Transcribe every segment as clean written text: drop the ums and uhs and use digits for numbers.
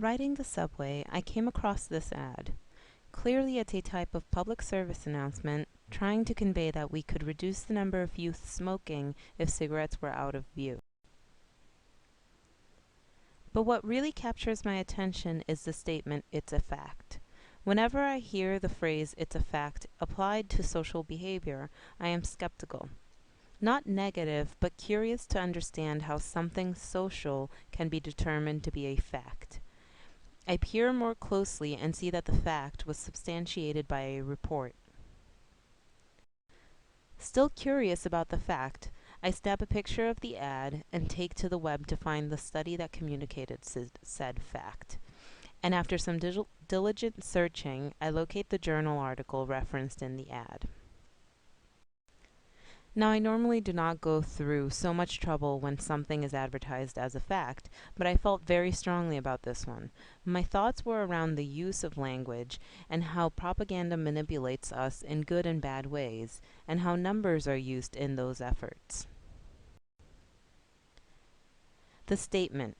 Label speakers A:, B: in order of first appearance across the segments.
A: Riding the subway, I came across this ad. Clearly, it's a type of public service announcement trying to convey that we could reduce the number of youth smoking if cigarettes were out of view. But what really captures my attention is the statement, "it's a fact." Whenever I hear the phrase, "it's a fact," applied to social behavior, I am skeptical. Not negative, but curious to understand how something social can be determined to be a fact. I peer more closely and see that the fact was substantiated by a report. Still curious about the fact, I snap a picture of the ad and take to the web to find the study that communicated said fact. And after some diligent searching, I locate the journal article referenced in the ad. Now, I normally do not go through so much trouble when something is advertised as a fact, but I felt very strongly about this one. My thoughts were around the use of language and how propaganda manipulates us in good and bad ways, and how numbers are used in those efforts. The statement,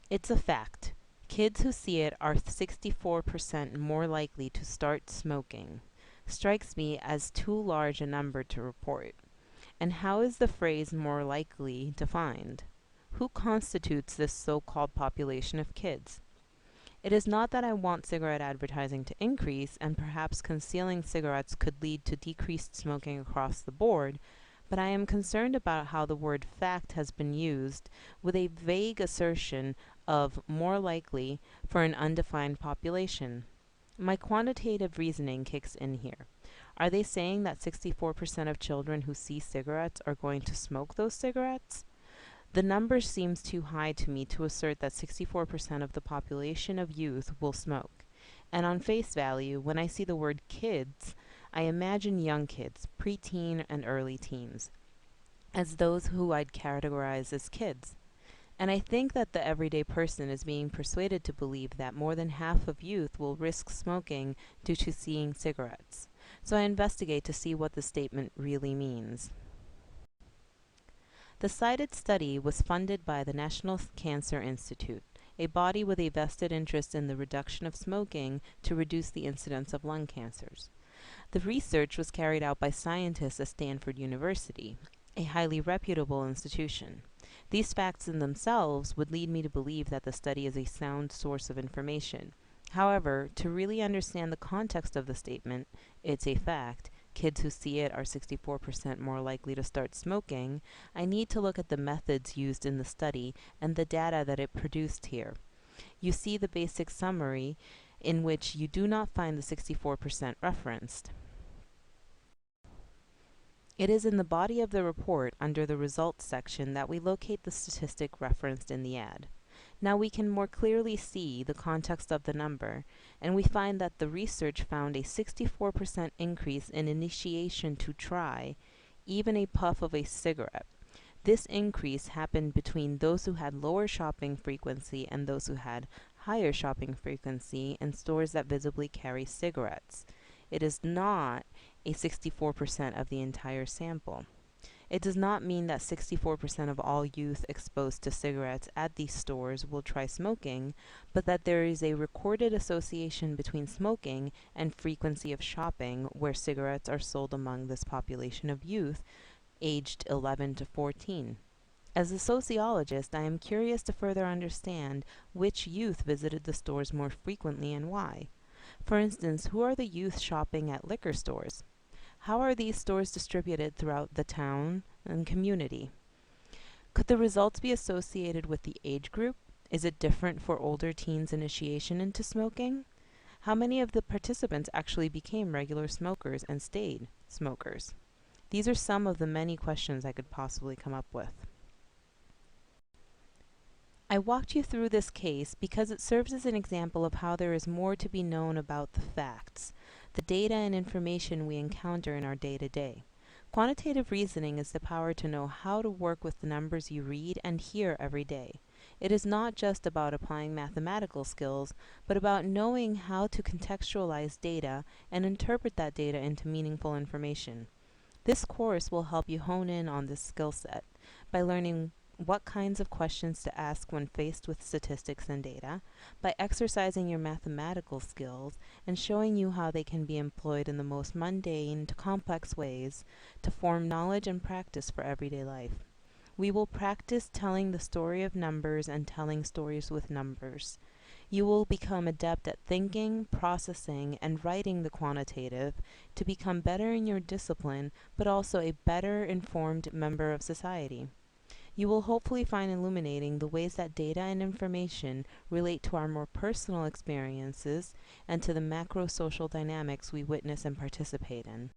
A: "It's a fact. Kids who see it are 64% more likely to start smoking," strikes me as too large a number to report. And how is the phrase "more likely" defined? Who constitutes this so-called population of kids? It is not that I want cigarette advertising to increase, and perhaps concealing cigarettes could lead to decreased smoking across the board, but I am concerned about how the word "fact" has been used with a vague assertion of "more likely" for an undefined population. My quantitative reasoning kicks in here. Are they saying that 64% of children who see cigarettes are going to smoke those cigarettes? The number seems too high to me to assert that 64% of the population of youth will smoke. And on face value, when I see the word "kids," I imagine young kids, preteen and early teens, as those who I'd categorize as kids. And I think that the everyday person is being persuaded to believe that more than half of youth will risk smoking due to seeing cigarettes. So I investigate to see what the statement really means. The cited study was funded by the National Cancer Institute, a body with a vested interest in the reduction of smoking to reduce the incidence of lung cancers. The research was carried out by scientists at Stanford University, a highly reputable institution. These facts in themselves would lead me to believe that the study is a sound source of information. However, to really understand the context of the statement, "It's a fact, kids who see it are 64% more likely to start smoking," I need to look at the methods used in the study and the data that it produced here. You see the basic summary, in which you do not find the 64% referenced. It is in the body of the report, under the results section, that we locate the statistic referenced in the ad. Now we can more clearly see the context of the number, and we find that the research found a 64% increase in initiation to try even a puff of a cigarette. This increase happened between those who had lower shopping frequency and those who had higher shopping frequency in stores that visibly carry cigarettes. It is not a 64% of the entire sample. It does not mean that 64% of all youth exposed to cigarettes at these stores will try smoking, but that there is a recorded association between smoking and frequency of shopping where cigarettes are sold among this population of youth aged 11 to 14. As a sociologist, I am curious to further understand which youth visited the stores more frequently and why. For instance, who are the youth shopping at liquor stores? How are these stores distributed throughout the town and community? Could the results be associated with the age group? Is it different for older teens' initiation into smoking? How many of the participants actually became regular smokers and stayed smokers? These are some of the many questions I could possibly come up with. I walked you through this case because it serves as an example of how there is more to be known about the facts, the data and information we encounter in our day-to-day. Quantitative reasoning is the power to know how to work with the numbers you read and hear every day. It is not just about applying mathematical skills, but about knowing how to contextualize data and interpret that data into meaningful information. This course will help you hone in on this skill set by learning what kinds of questions to ask when faced with statistics and data, by exercising your mathematical skills and showing you how they can be employed in the most mundane to complex ways to form knowledge and practice for everyday life. We will practice telling the story of numbers and telling stories with numbers. You will become adept at thinking, processing, and writing the quantitative to become better in your discipline, but also a better informed member of society. You will hopefully find illuminating the ways that data and information relate to our more personal experiences and to the macro social dynamics we witness and participate in.